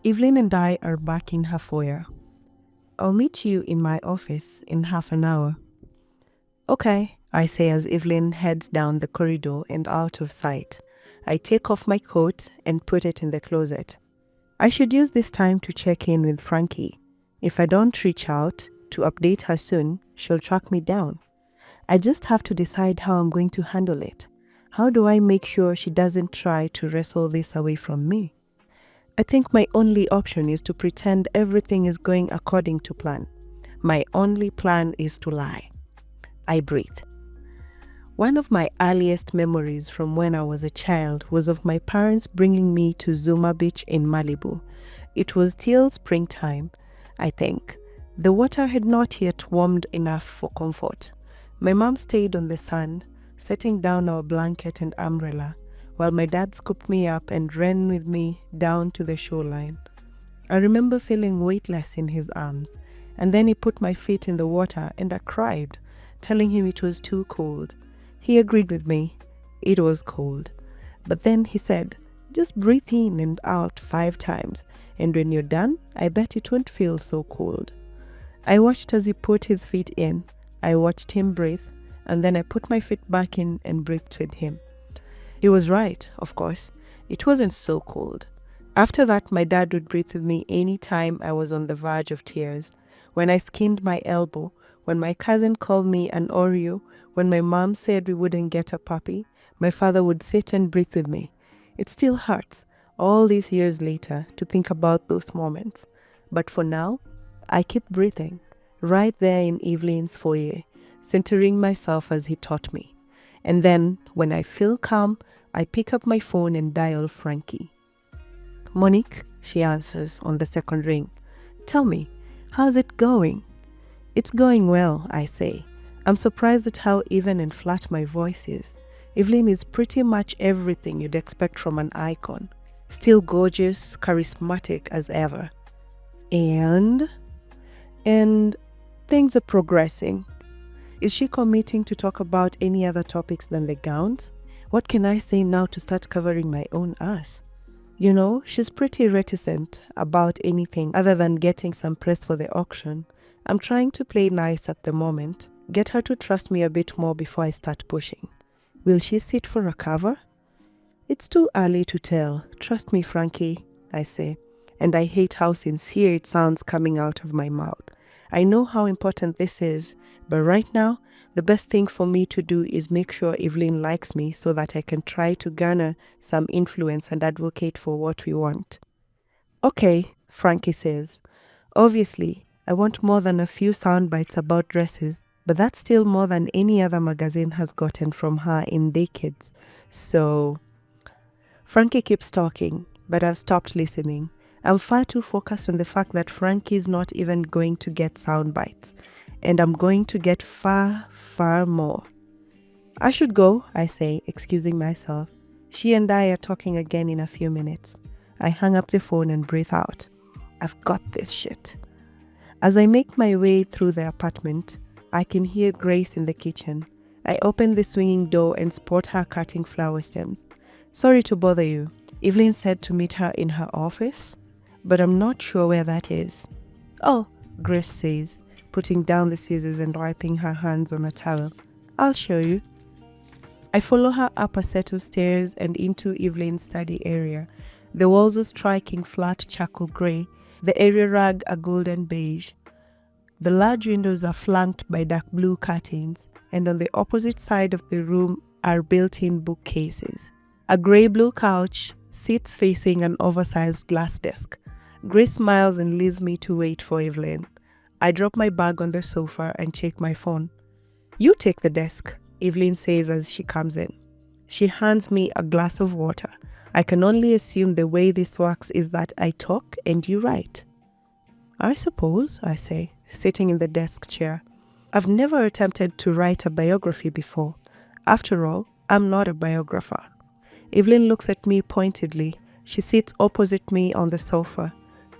Evelyn and I are back in her foyer. I'll meet you in my office in half an hour. Okay, I say as Evelyn heads down the corridor and out of sight. I take off my coat and put it in the closet. I should use this time to check in with Frankie. If I don't reach out to update her soon, she'll track me down. I just have to decide how I'm going to handle it. How do I make sure she doesn't try to wrestle this away from me? I think my only option is to pretend everything is going according to plan. My only plan is to lie. I breathe. One of my earliest memories from when I was a child was of my parents bringing me to Zuma Beach in Malibu. It was still springtime, I think. The water had not yet warmed enough for comfort. My mom stayed on the sand, setting down our blanket and umbrella, while my dad scooped me up and ran with me down to the shoreline. I remember feeling weightless in his arms, and then he put my feet in the water and I cried, telling him it was too cold. He agreed with me. It was cold. But then he said, just breathe in and out 5 times, and when you're done, I bet it won't feel so cold. I watched as he put his feet in. I watched him breathe, and then I put my feet back in and breathed with him. He was right, of course. It wasn't so cold. After that, my dad would breathe with me any time I was on the verge of tears. When I skinned my elbow, when my cousin called me an Oreo, when my mom said we wouldn't get a puppy, my father would sit and breathe with me. It still hurts, all these years later, to think about those moments. But for now, I keep breathing, right there in Evelyn's foyer, centering myself as he taught me. And then, when I feel calm, I pick up my phone and dial Frankie. Monique, she answers on the second ring. Tell me, how's it going? It's going well, I say. I'm surprised at how even and flat my voice is. Evelyn is pretty much everything you'd expect from an icon. Still gorgeous, charismatic as ever. And things are progressing. Is she committing to talk about any other topics than the gowns? What can I say now to start covering my own ass? You know, she's pretty reticent about anything other than getting some press for the auction. I'm trying to play nice at the moment, get her to trust me a bit more before I start pushing. Will she sit for a cover? It's too early to tell. Trust me, Frankie, I say, and I hate how sincere it sounds coming out of my mouth. I know how important this is, but right now, the best thing for me to do is make sure Evelyn likes me so that I can try to garner some influence and advocate for what we want. Okay, Frankie says. Obviously, I want more than a few sound bites about dresses, but that's still more than any other magazine has gotten from her in decades. So, Frankie keeps talking, but I've stopped listening. I'm far too focused on the fact that Frankie's not even going to get sound bites, and I'm going to get far, far more. I should go, I say, excusing myself. She and I are talking again in a few minutes. I hang up the phone and breathe out. I've got this shit. As I make my way through the apartment, I can hear Grace in the kitchen. I open the swinging door and spot her cutting flower stems. Sorry to bother you. Evelyn said to meet her in her office, but I'm not sure where that is. Oh, Grace says, putting down the scissors and wiping her hands on a towel. I'll show you. I follow her up a set of stairs and into Evelyn's study area. The walls are striking flat charcoal grey, the area rug a golden beige. The large windows are flanked by dark blue curtains, and on the opposite side of the room are built-in bookcases. A grey-blue couch sits facing an oversized glass desk. Grace smiles and leaves me to wait for Evelyn. I drop my bag on the sofa and check my phone. You take the desk, Evelyn says as she comes in. She hands me a glass of water. I can only assume the way this works is that I talk and you write. I suppose, I say, sitting in the desk chair. I've never attempted to write a biography before. After all, I'm not a biographer. Evelyn looks at me pointedly. She sits opposite me on the sofa.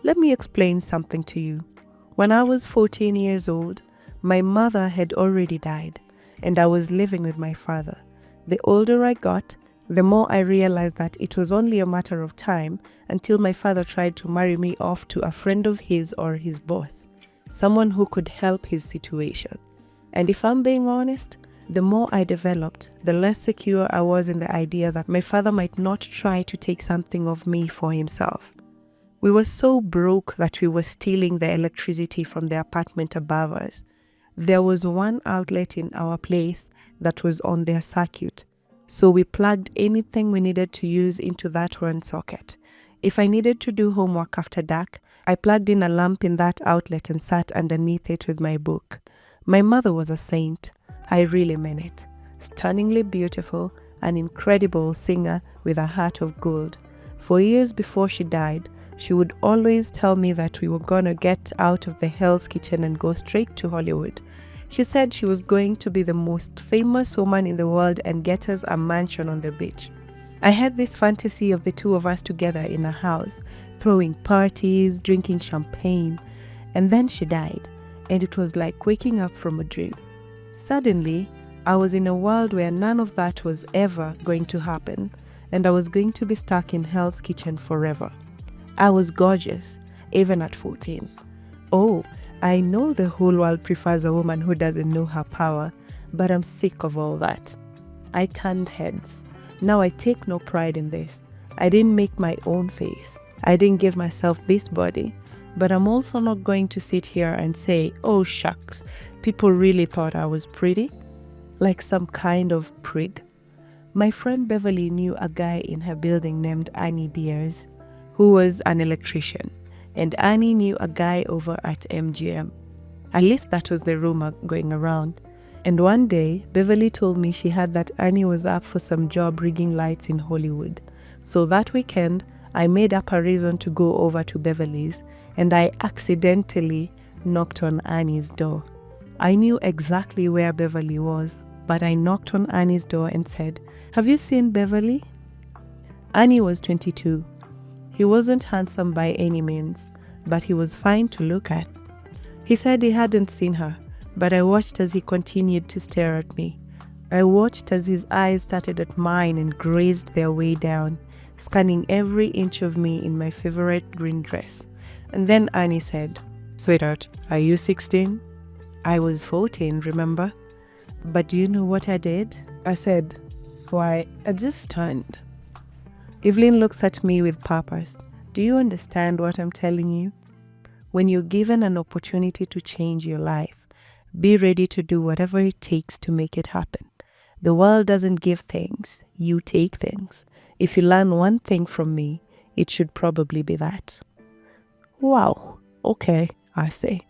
Let me explain something to you. When I was 14 years old, my mother had already died, and I was living with my father. The older I got, The more I realized that it was only a matter of time until my father tried to marry me off to a friend of his or his boss, someone who could help his situation. And if I'm being honest, the more I developed, the less secure I was in the idea that my father might not try to take something of me for himself. We were so broke that we were stealing the electricity from the apartment above us. There was one outlet in our place that was on their circuit, so we plugged anything we needed to use into that one socket. If I needed to do homework after dark, I plugged in a lamp in that outlet and sat underneath it with my book. My mother was a saint. I really mean it. Stunningly beautiful, an incredible singer with a heart of gold. For years before she died, she would always tell me that we were gonna get out of the Hell's Kitchen and go straight to Hollywood. She said she was going to be the most famous woman in the world and get us a mansion on the beach. I had this fantasy of the two of us together in a house, throwing parties, drinking champagne, and then she died, and it was like waking up from a dream. Suddenly, I was in a world where none of that was ever going to happen, and I was going to be stuck in Hell's Kitchen forever. I was gorgeous, even at 14. Oh, I know the whole world prefers a woman who doesn't know her power, but I'm sick of all that. I turned heads. Now I take no pride in this. I didn't make my own face. I didn't give myself this body. But I'm also not going to sit here and say, oh shucks, people really thought I was pretty, like some kind of prig. My friend Beverly knew a guy in her building named Annie Beers, who was an electrician, and Annie knew a guy over at MGM. At least that was the rumor going around. And one day, Beverly told me she had that Annie was up for some job rigging lights in Hollywood. So that weekend, I made up a reason to go over to Beverly's, and I accidentally knocked on Annie's door. I knew exactly where Beverly was, but I knocked on Annie's door and said, "Have you seen Beverly?" Annie was 22. He wasn't handsome by any means, but he was fine to look at. He said he hadn't seen her, but I watched as he continued to stare at me. I watched as his eyes started at mine and grazed their way down, scanning every inch of me in my favorite green dress. And then Annie said, "Sweetheart, are you 16? I was 14, remember? But do you know what I did?" I said, "Why, I just turned." Evelyn looks at me with purpose. Do you understand what I'm telling you? When you're given an opportunity to change your life, be ready to do whatever it takes to make it happen. The world doesn't give things, you take things. If you learn one thing from me, it should probably be that. Wow, okay, I say.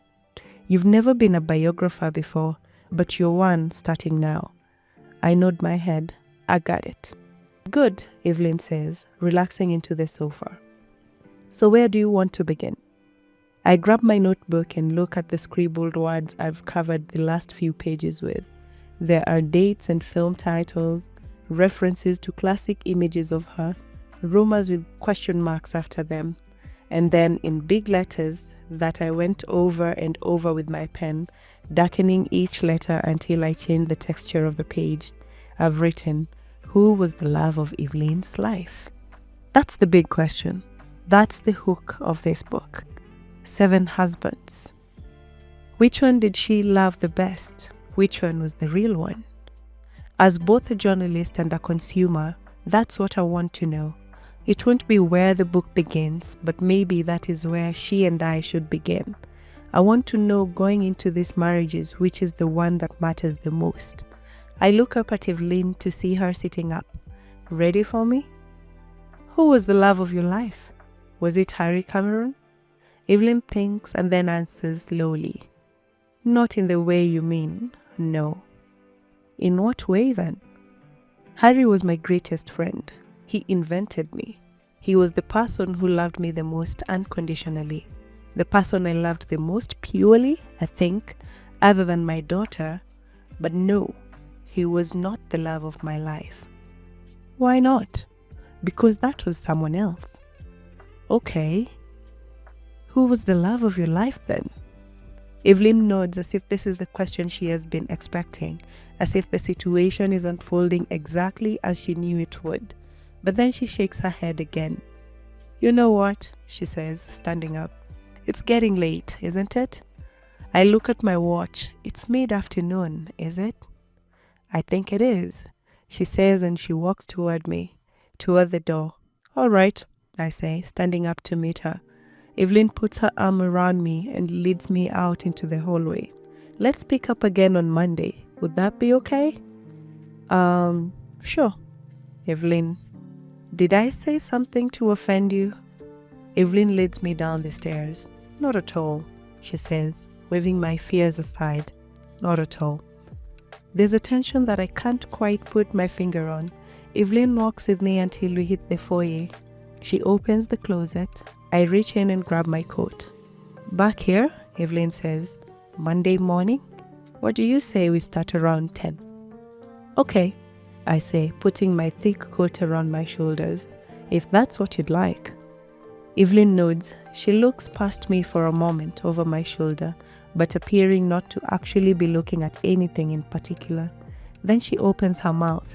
You've never been a biographer before, but you're one starting now. I nod my head. I got it. Good, Evelyn says, relaxing into the sofa. So where do you want to begin? I grab my notebook and look at the scribbled words I've covered the last few pages with. There are dates and film titles, references to classic images of her, rumors with question marks after them, and then in big letters that I went over and over with my pen, darkening each letter until I changed the texture of the page, I've written, who was the love of Evelyn's life? That's the big question. That's the hook of this book. 7 husbands. Which one did she love the best? Which one was the real one? As both a journalist and a consumer, that's what I want to know. It won't be where the book begins, but maybe that is where she and I should begin. I want to know going into these marriages which is the one that matters the most. I look up at Evelyn to see her sitting up. Ready for me? Who was the love of your life? Was it Harry Cameron? Evelyn thinks and then answers slowly. Not in the way you mean, no. In what way then? Harry was my greatest friend. He invented me. He was the person who loved me the most unconditionally. The person I loved the most purely, I think, other than my daughter. But no, he was not the love of my life. Why not? Because that was someone else. Okay. Who was the love of your life then? Evelyn nods as if this is the question she has been expecting, as if the situation is unfolding exactly as she knew it would. But then she shakes her head again. You know what? She says, standing up. It's getting late, isn't it? I look at my watch. It's mid-afternoon, is it? I think it is, she says, and she walks toward me, toward the door. All right, I say, standing up to meet her. Evelyn puts her arm around me and leads me out into the hallway. Let's pick up again on Monday. Would that be okay? Sure. Evelyn, did I say something to offend you? Evelyn leads me down the stairs. Not at all, she says, waving my fears aside. Not at all. There's a tension that I can't quite put my finger on. Evelyn walks with me until we hit the foyer. She opens the closet. I reach in and grab my coat. Back here, Evelyn says. Monday morning? What do you say we start around 10? Okay, I say, putting my thick coat around my shoulders. If that's what you'd like. Evelyn nods. She looks past me for a moment over my shoulder, but appearing not to actually be looking at anything in particular. Then she opens her mouth.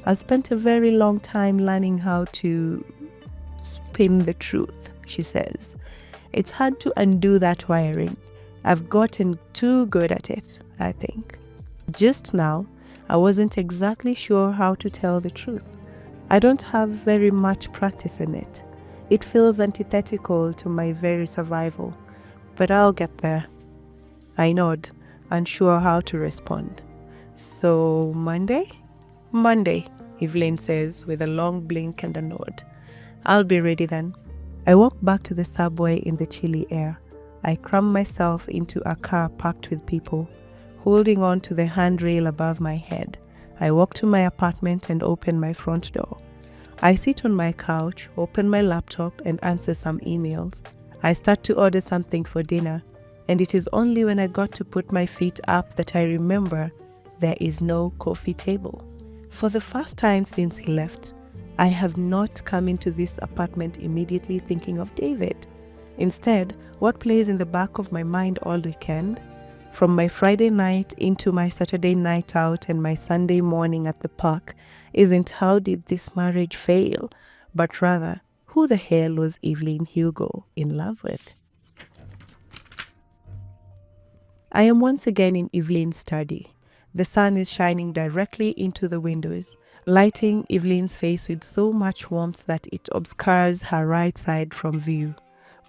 I've spent a very long time learning how to spin the truth, she says. It's hard to undo that wiring. I've gotten too good at it, I think. Just now, I wasn't exactly sure how to tell the truth. I don't have very much practice in it. It feels antithetical to my very survival, but I'll get there. I nod, unsure how to respond. So, Monday? Monday, Evelyn says with a long blink and a nod. I'll be ready then. I walk back to the subway in the chilly air. I cram myself into a car packed with people, holding on to the handrail above my head. I walk to my apartment and open my front door. I sit on my couch, open my laptop, and answer some emails. I start to order something for dinner, and it is only when I got to put my feet up that I remember there is no coffee table. For the first time since he left, I have not come into this apartment immediately thinking of David. Instead, what plays in the back of my mind all weekend, from my Friday night into my Saturday night out and my Sunday morning at the park, isn't how did this marriage fail, but rather, who the hell was Evelyn Hugo in love with? I am once again in Evelyn's study. The sun is shining directly into the windows, lighting Evelyn's face with so much warmth that it obscures her right side from view.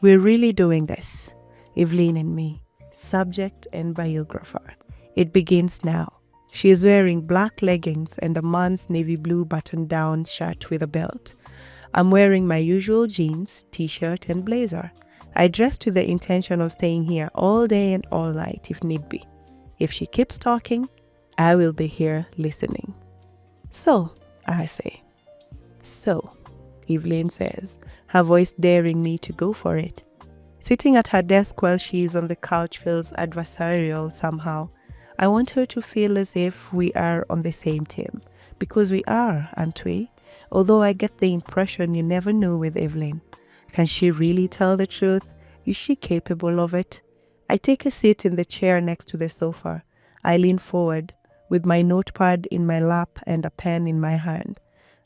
We're really doing this, Evelyn and me, subject and biographer. It begins now. She is wearing black leggings and a man's navy blue button-down shirt with a belt. I'm wearing my usual jeans, t-shirt, and blazer. I dressed with the intention of staying here all day and all night if need be. If she keeps talking, I will be here listening. So, I say. So, Evelyn says, her voice daring me to go for it. Sitting at her desk while she is on the couch feels adversarial somehow. I want her to feel as if we are on the same team, because we are, aren't we? Although I get the impression you never know with Evelyn. Can she really tell the truth? Is she capable of it? I take a seat in the chair next to the sofa. I lean forward, with my notepad in my lap and a pen in my hand.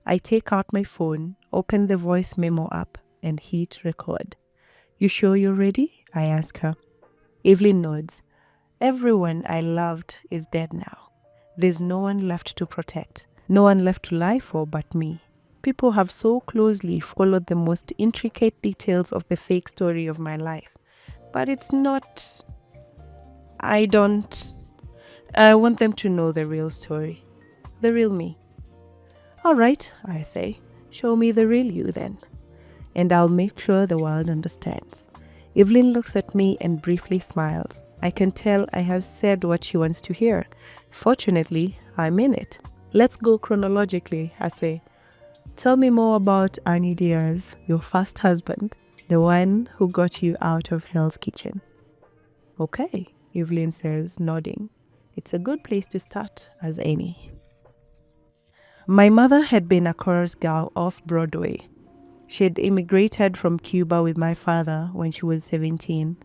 I take out my phone, open the voice memo app, and hit record. You sure you're ready? I ask her. Evelyn nods. Everyone I loved is dead now. There's no one left to protect, no one left to lie for but me. People have so closely followed the most intricate details of the fake story of my life. But it's not... I want them to know the real story. The real me. All right, I say. Show me the real you then. And I'll make sure the world understands. Evelyn looks at me and briefly smiles. I can tell I have said what she wants to hear. Fortunately, I mean it. Let's go chronologically, I say. Tell me more about Annie Diaz, your first husband, the one who got you out of Hell's Kitchen. Okay, Evelyn says, nodding. It's a good place to start as any. My mother had been a chorus girl off Broadway. She had immigrated from Cuba with my father when she was 17.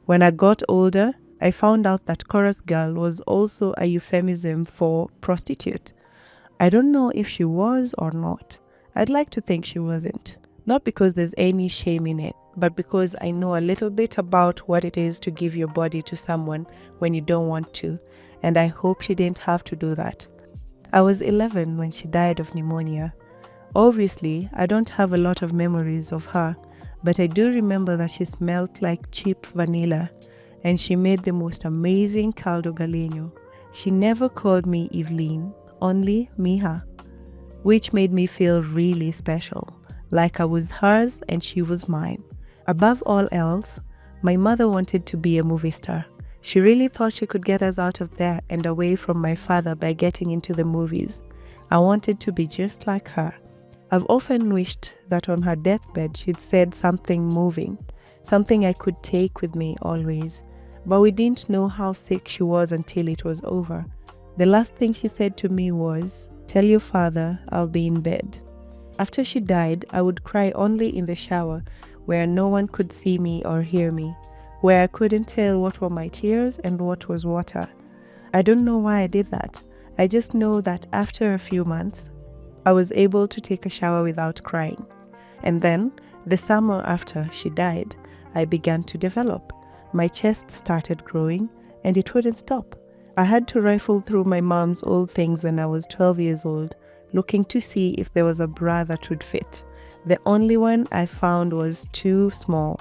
When I got older, I found out that chorus girl was also a euphemism for prostitute. I don't know if she was or not. I'd like to think she wasn't. Not because there's any shame in it, but because I know a little bit about what it is to give your body to someone when you don't want to, and I hope she didn't have to do that. I was 11 when she died of pneumonia. Obviously, I don't have a lot of memories of her, but I do remember that she smelled like cheap vanilla, and she made the most amazing caldo galeño. She never called me Evelyn, only Mija, which made me feel really special, like I was hers and she was mine. Above all else, my mother wanted to be a movie star. She really thought she could get us out of there and away from my father by getting into the movies. I wanted to be just like her. I've often wished that on her deathbed she'd said something moving, something I could take with me always. But we didn't know how sick she was until it was over. The last thing she said to me was, "Tell your father I'll be in bed." After she died, I would cry only in the shower, where no one could see me or hear me, where I couldn't tell what were my tears and what was water. I don't know why I did that. I just know that after a few months, I was able to take a shower without crying. And then, the summer after she died, I began to develop. My chest started growing, and it wouldn't stop. I had to rifle through my mom's old things when I was 12 years old, looking to see if there was a bra that would fit. The only one I found was too small,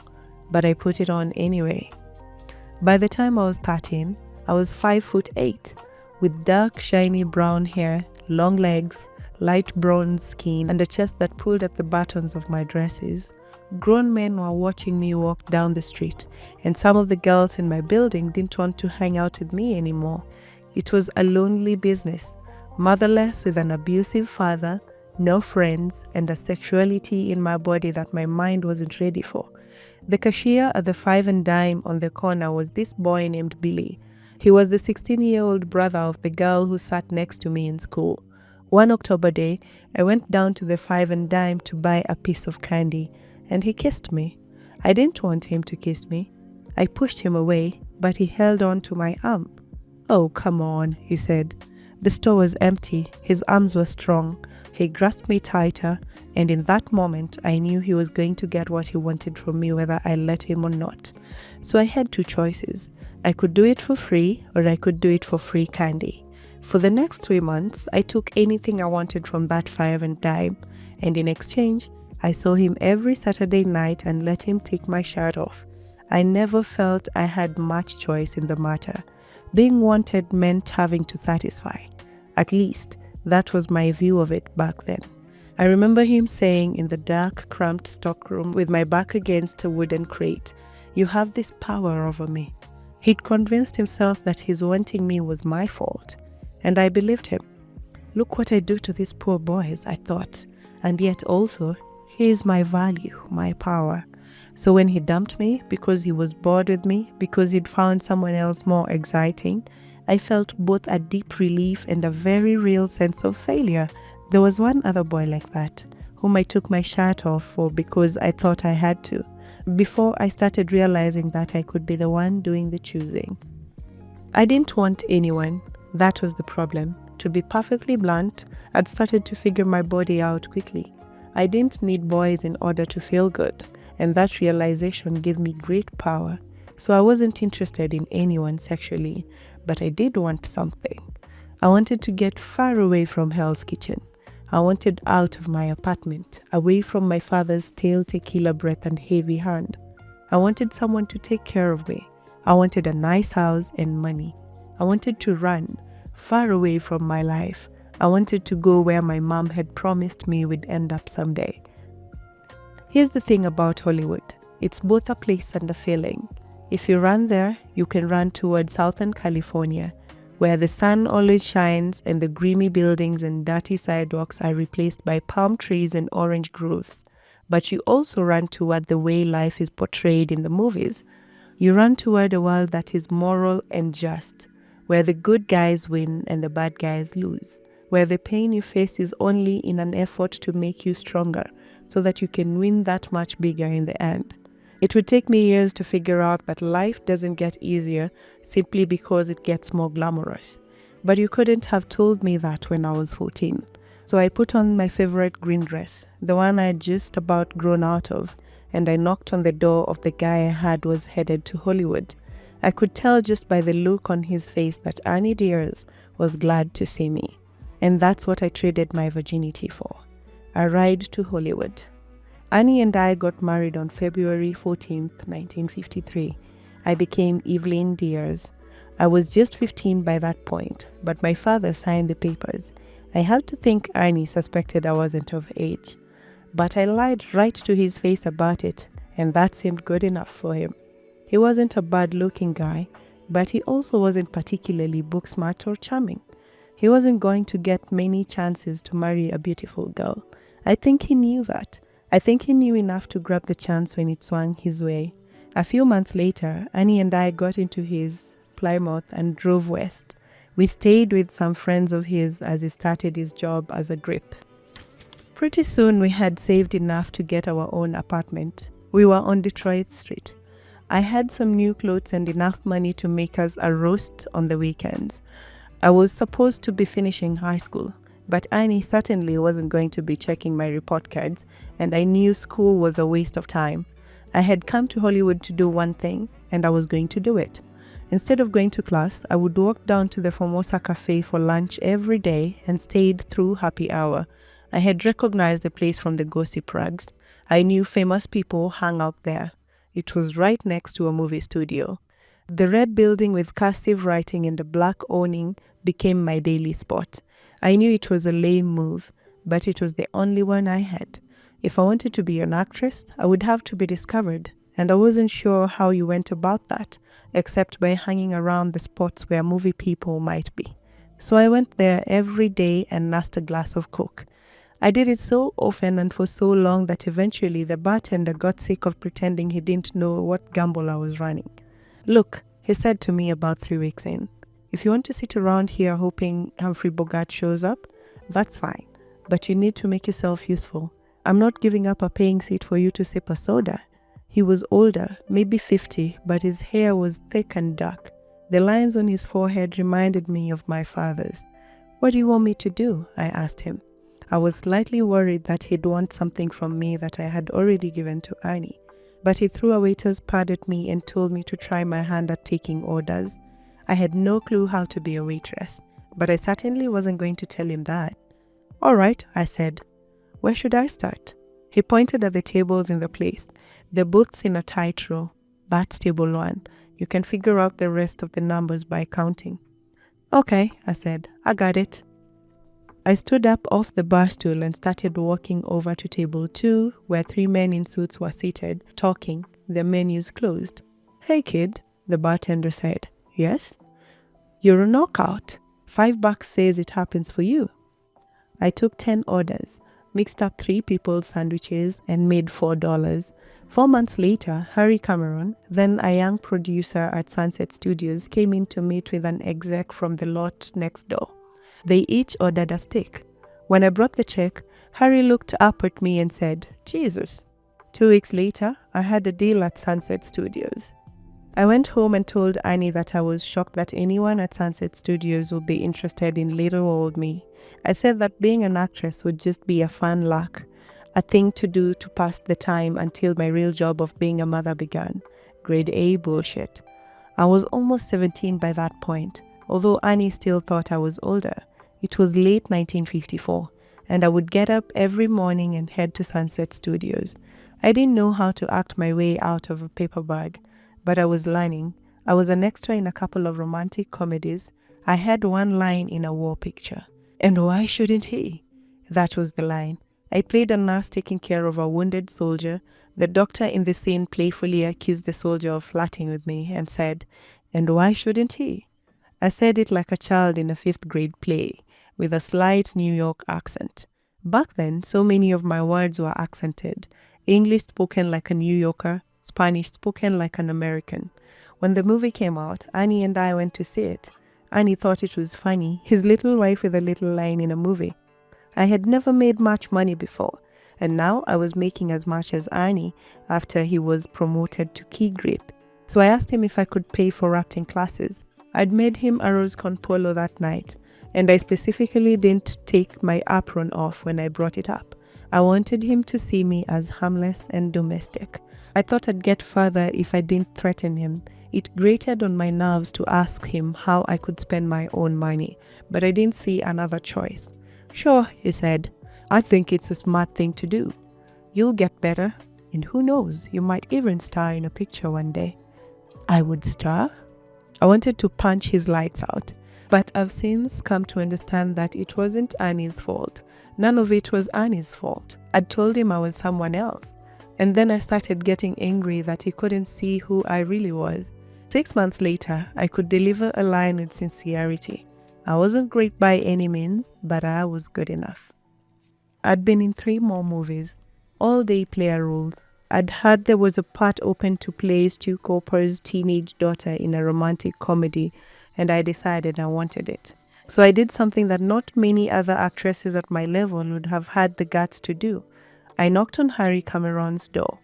but I put it on anyway. By the time I was 13, I was 5'8", with dark, shiny brown hair, long legs, light bronze skin, and a chest that pulled at the buttons of my dresses. Grown men were watching me walk down the street, and some of the girls in my building didn't want to hang out with me anymore. It was a lonely business, motherless with an abusive father, no friends, and a sexuality in my body that my mind wasn't ready for. The cashier at the 5 and Dime on the corner was this boy named Billy. He was the 16-year-old brother of the girl who sat next to me in school. One October day, I went down to the 5 and Dime to buy a piece of candy, and he kissed me. I didn't want him to kiss me. I pushed him away, but he held on to my arm. "Oh, come on," he said. The store was empty. His arms were strong. He grasped me tighter, and in that moment, I knew he was going to get what he wanted from me whether I let him or not. So I had two choices. I could do it for free, or I could do it for free candy. For the next 3 months, I took anything I wanted from that 5 and Dime, and in exchange, I saw him every Saturday night and let him take my shirt off. I never felt I had much choice in the matter. Being wanted meant having to satisfy. At least, that was my view of it back then. I remember him saying in the dark, cramped stockroom with my back against a wooden crate, "You have this power over me." He'd convinced himself that his wanting me was my fault, and I believed him. Look what I do to these poor boys, I thought, and yet also, he is my value, my power. So when he dumped me because he was bored with me, because he'd found someone else more exciting, I felt both a deep relief and a very real sense of failure. There was one other boy like that, whom I took my shirt off for because I thought I had to, before I started realizing that I could be the one doing the choosing. I didn't want anyone. That was the problem. To be perfectly blunt, I'd started to figure my body out quickly. I didn't need boys in order to feel good, and that realization gave me great power. So I wasn't interested in anyone sexually, but I did want something. I wanted to get far away from Hell's Kitchen. I wanted out of my apartment, away from my father's stale tequila breath and heavy hand. I wanted someone to take care of me. I wanted a nice house and money. I wanted to run, far away from my life. I wanted to go where my mom had promised me we'd end up someday. Here's the thing about Hollywood. It's both a place and a feeling. If you run there, you can run towards Southern California, where the sun always shines and the grimy buildings and dirty sidewalks are replaced by palm trees and orange groves. But you also run toward the way life is portrayed in the movies. You run toward a world that is moral and just, where the good guys win and the bad guys lose, where the pain you face is only in an effort to make you stronger, so that you can win that much bigger in the end. It would take me years to figure out that life doesn't get easier simply because it gets more glamorous. But you couldn't have told me that when I was 14. So I put on my favorite green dress, the one I had just about grown out of, and I knocked on the door of the guy I had was headed to Hollywood. I could tell just by the look on his face that Annie Dears was glad to see me. And that's what I traded my virginity for. A ride to Hollywood. Annie and I got married on February 14th, 1953. I became Evelyn Dears. I was just 15 by that point, but my father signed the papers. I had to think Annie suspected I wasn't of age. But I lied right to his face about it, and that seemed good enough for him. He wasn't a bad-looking guy, but he also wasn't particularly book-smart or charming. He wasn't going to get many chances to marry a beautiful girl. I think he knew that. I think he knew enough to grab the chance when it swung his way. A few months later, Annie and I got into his Plymouth and drove west. We stayed with some friends of his as he started his job as a grip. Pretty soon we had saved enough to get our own apartment. We were on Detroit Street. I had some new clothes and enough money to make us a roast on the weekends. I was supposed to be finishing high school, but Annie certainly wasn't going to be checking my report cards, and I knew school was a waste of time. I had come to Hollywood to do one thing, and I was going to do it. Instead of going to class, I would walk down to the Formosa Cafe for lunch every day and stayed through happy hour. I had recognized the place from the gossip rags. I knew famous people hung out there. It was right next to a movie studio. The red building with cursive writing and the black awning became my daily spot. I knew it was a lame move, but it was the only one I had. If I wanted to be an actress, I would have to be discovered, and I wasn't sure how you went about that, except by hanging around the spots where movie people might be. So I went there every day and nursed a glass of Coke. I did it so often and for so long that eventually the bartender got sick of pretending he didn't know what gamble I was running. "Look," he said to me about 3 weeks in, "if you want to sit around here hoping Humphrey Bogart shows up, that's fine. But you need to make yourself useful. I'm not giving up a paying seat for you to sip a soda." He was older, maybe 50, but his hair was thick and dark. The lines on his forehead reminded me of my father's. "What do you want me to do?" I asked him. I was slightly worried that he'd want something from me that I had already given to Annie, but he threw a waiter's pad at me and told me to try my hand at taking orders. I had no clue how to be a waitress, but I certainly wasn't going to tell him that. "All right," I said. "Where should I start?" He pointed at the tables in the place, the booths in a tight row. "That's table 1. You can figure out the rest of the numbers by counting." "Okay," I said. "I got it." I stood up off the bar stool and started walking over to table 2, where 3 men in suits were seated, talking, their menus closed. "Hey kid," the bartender said. "Yes?" "You're a knockout. $5 says it happens for you." I took 10 orders, mixed up 3 people's sandwiches, and made $4. 4 months later, Harry Cameron, then a young producer at Sunset Studios, came in to meet with an exec from the lot next door. They each ordered a steak. When I brought the check, Harry looked up at me and said, "Jesus." 2 weeks later, I had a deal at Sunset Studios. I went home and told Annie that I was shocked that anyone at Sunset Studios would be interested in little old me. I said that being an actress would just be a fun lark, a thing to do to pass the time until my real job of being a mother began. Grade A bullshit. I was almost 17 by that point, although Annie still thought I was older. It was late 1954, and I would get up every morning and head to Sunset Studios. I didn't know how to act my way out of a paper bag, but I was learning. I was an extra in a couple of romantic comedies. I had one line in a war picture. "And why shouldn't he?" That was the line. I played a nurse taking care of a wounded soldier. The doctor in the scene playfully accused the soldier of flirting with me and said, "And why shouldn't he?" I said it like a child in a 5th grade play, with a slight New York accent. Back then, so many of my words were accented. English spoken like a New Yorker, Spanish spoken like an American. When the movie came out, Annie and I went to see it. Annie thought it was funny, his little wife with a little line in a movie. I had never made much money before. and now I was making as much as Arnie after he was promoted to key grade. So I asked him if I could pay for acting classes. I'd made him a rose-corn polo that night, and I specifically didn't take my apron off when I brought it up. I wanted him to see me as harmless and domestic. I thought I'd get further if I didn't threaten him. It grated on my nerves to ask him how I could spend my own money, but I didn't see another choice. "Sure," he said. "I think it's a smart thing to do. You'll get better, and who knows, you might even star in a picture one day." I would star? I wanted to punch his lights out, but I've since come to understand that it wasn't Annie's fault. None of it was Annie's fault. I'd told him I was someone else, and then I started getting angry that he couldn't see who I really was. 6 months later, I could deliver a line with sincerity. I wasn't great by any means, but I was good enough. I'd been in 3 more movies, all day player roles. I'd heard there was a part open to play Stu Cooper's teenage daughter in a romantic comedy, and I decided I wanted it. So I did something that not many other actresses at my level would have had the guts to do. I knocked on Harry Cameron's door.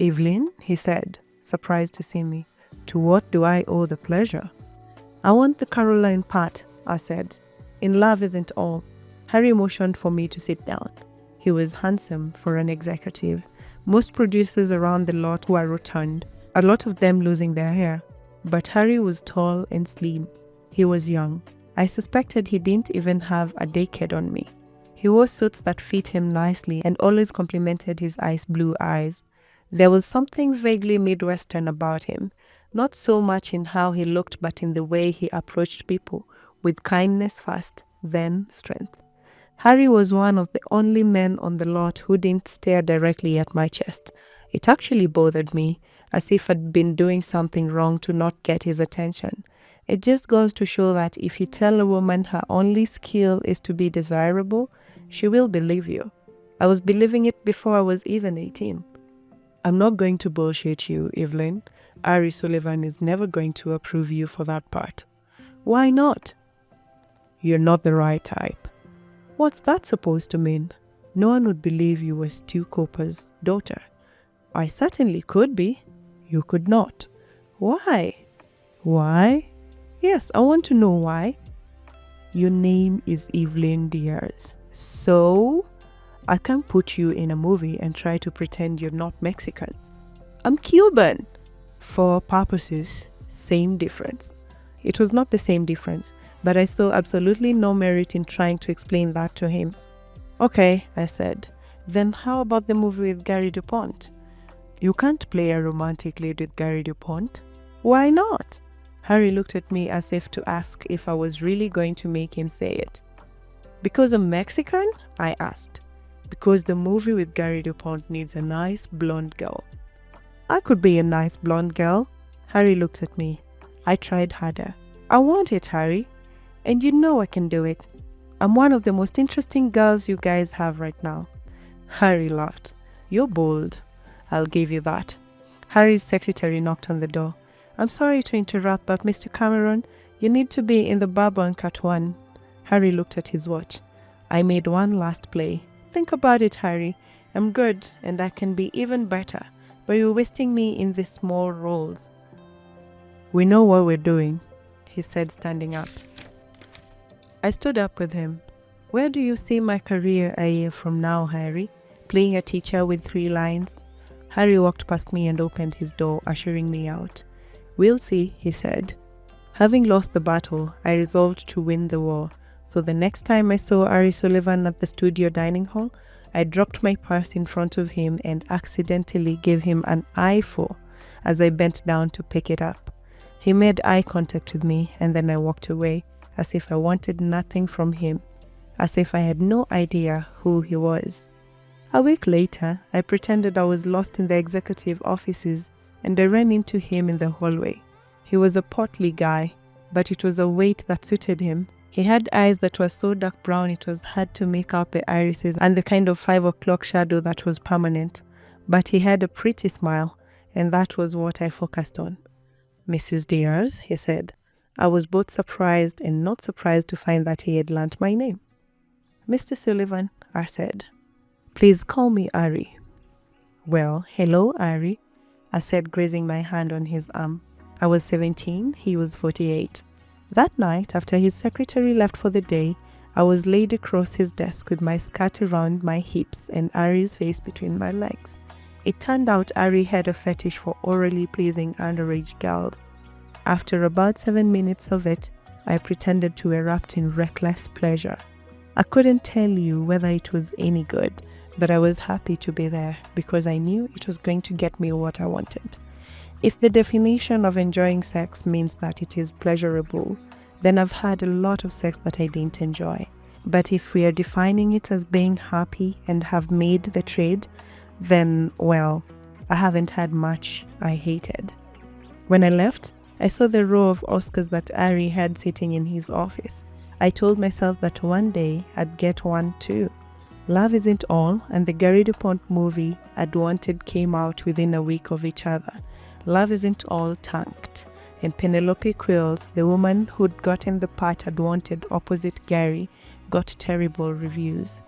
"Evelyn," he said, surprised to see me. "To what do I owe the pleasure?" "I want the Caroline part," I said. "In love isn't all." Harry motioned for me to sit down. He was handsome for an executive. Most producers around the lot were rotund, a lot of them losing their hair. But Harry was tall and slim. He was young. I suspected he didn't even have a decade on me. He wore suits that fit him nicely and always complimented his ice blue eyes. There was something vaguely Midwestern about him, not so much in how he looked but in the way he approached people, with kindness first, then strength. Harry was one of the only men on the lot who didn't stare directly at my chest. It actually bothered me, as if I'd been doing something wrong to not get his attention. It just goes to show that if you tell a woman her only skill is to be desirable, she will believe you. I was believing it before I was even 18. "I'm not going to bullshit you, Evelyn. Ari Sullivan is never going to approve you for that part." "Why not?" "You're not the right type." "What's that supposed to mean?" "No one would believe you were Stu Cooper's daughter." "I certainly could be." "You could not." "Why?" "Why?" "Yes, I want to know why." "Your name is Evelyn Diaz. So, I can't put you in a movie and try to pretend you're not Mexican." "I'm Cuban." "For purposes, same difference." It was not the same difference, but I saw absolutely no merit in trying to explain that to him. "Okay," I said. "Then how about the movie with Gary DuPont?" "You can't play a romantic lead with Gary DuPont." "Why not?" Harry looked at me as if to ask if I was really going to make him say it. "Because I'm Mexican?" I asked. "Because the movie with Gary DuPont needs a nice blonde girl." "I could be a nice blonde girl." Harry looked at me. I tried harder. "I want it, Harry. And you know I can do it. I'm one of the most interesting girls you guys have right now." Harry laughed. "You're bold. I'll give you that." Harry's secretary knocked on the door. "I'm sorry to interrupt, but Mr. Cameron, you need to be in the barber and cut one." Harry looked at his watch. I made one last play. "Think about it, Harry. I'm good, and I can be even better, but you're wasting me in these small roles." "We know what we're doing," he said, standing up. I stood up with him. "Where do you see my career a year from now, Harry? Playing a teacher with 3 lines?" Harry walked past me and opened his door, ushering me out. "We'll see," he said. Having lost the battle, I resolved to win the war. So the next time I saw Ari Sullivan at the studio dining hall, I dropped my purse in front of him and accidentally gave him an eyeful as I bent down to pick it up. He made eye contact with me, and then I walked away, as if I wanted nothing from him, as if I had no idea who he was. A week later, I pretended I was lost in the executive offices, and I ran into him in the hallway. He was a portly guy, but it was a weight that suited him. He had eyes that were so dark brown it was hard to make out the irises and the kind of 5 o'clock shadow that was permanent. But he had a pretty smile, and that was what I focused on. "Mrs. Diaz," he said. I was both surprised and not surprised to find that he had learnt my name. "Mr. Sullivan," I said. Please call me Ari. Well, hello, Ari, I said, grazing my hand on his arm. I was 17, he was 48. That night, after his secretary left for the day, I was laid across his desk with my skirt around my hips and Ari's face between my legs. It turned out Ari had a fetish for orally pleasing underage girls. After about 7 minutes of it, I pretended to erupt in reckless pleasure. I couldn't tell you whether it was any good, but I was happy to be there because I knew it was going to get me what I wanted. If the definition of enjoying sex means that it is pleasurable, then I've had a lot of sex that I didn't enjoy. But if we are defining it as being happy and have made the trade, then, well, I haven't had much I hated. When I left, I saw the row of Oscars that Ari had sitting in his office. I told myself that one day I'd get one too. Love Isn't All and the Gary DuPont movie I'd wanted came out within a week of each other. Love Isn't All tanked, and Penelope Quills, the woman who'd gotten the part I'd wanted opposite Gary, got terrible reviews.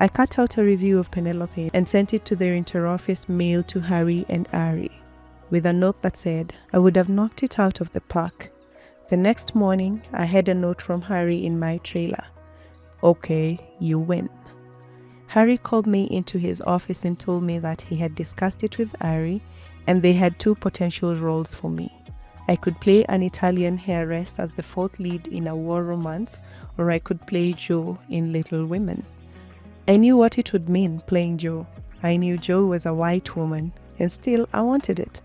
I cut out a review of Penelope and sent it to their interoffice mail to Harry and Ari, with a note that said I would have knocked it out of the park. The next morning, I had a note from Harry in my trailer. Okay, you win. Harry called me into his office and told me that he had discussed it with Ari and they had 2 potential roles for me. I could play an Italian heiress as the 4th lead in a war romance, or I could play Jo in Little Women. I knew what it would mean playing Jo. I knew Jo was a white woman, and still I wanted it.